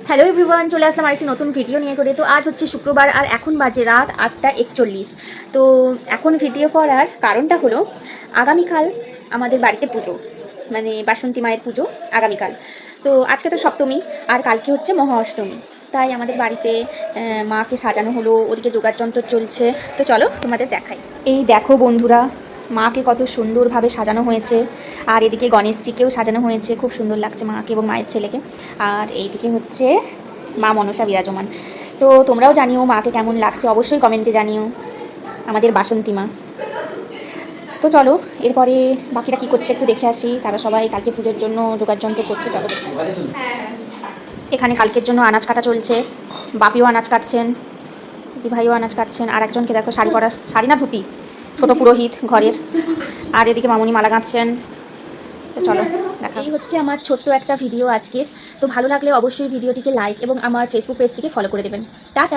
Hello everyone, চলে আসলাম আরেকটি নতুন ভিডিও নিয়ে করে। তো আজ হচ্ছে শুক্রবার আর এখন বাজে রাত 8টা 41। তো এখন ভিডিও করার কারণটা হলো আগামীকাল আমাদের বাড়িতে পুজো, মানে বাসন্তী মায়ের পুজো আগামীকাল। তো আজকে তো সপ্তমী আর কালকে হচ্ছে মহা অষ্টমী। তাই আমাদের বাড়িতে মাকে সাজানো হলো, ওদিকে যোগাড়যন্ত্র চলছে। তো চলো তোমাদের দেখাই। এই দেখো বন্ধুরা, মাকে কত সুন্দরভাবে সাজানো হয়েছে। আর এদিকে গণেশজিকেও সাজানো হয়েছে, খুব সুন্দর লাগছে মাকে এবং মায়ের ছেলেকে। আর এইদিকে হচ্ছে মা মনসা বিরাজমান। তো তোমরাও জানিও মাকে কেমন লাগছে, অবশ্যই কমেন্টে জানিও, আমাদের বাসন্তী মা। তো চলো এরপরে বাকিরা কী করছে একটু দেখে আসি। তারা সবাই কালকে পুজোর জন্য যোগাড়যন্ত্র করছে, চলো দেখে আসি। এখানে কালকের জন্য আনাজ কাটা চলছে, বাপিও আনাজ কাটছেন, ভাইও আনাজ কাটছেন। আর একজনকে দেখো শাড়ি পরা, শাড়ি না ধুতি, ছোট পুরোহিত ঘরের। আর এদিকে মামুনি মালা গাঁথছেন। তো চলো দেখা। এই হচ্ছে আমার ছোট্ট একটা ভিডিও আজকের। তো ভালো লাগলে অবশ্যই ভিডিওটিকে লাইক এবং আমার ফেসবুক পেজটিকে ফলো করে দেবেন। টাটা।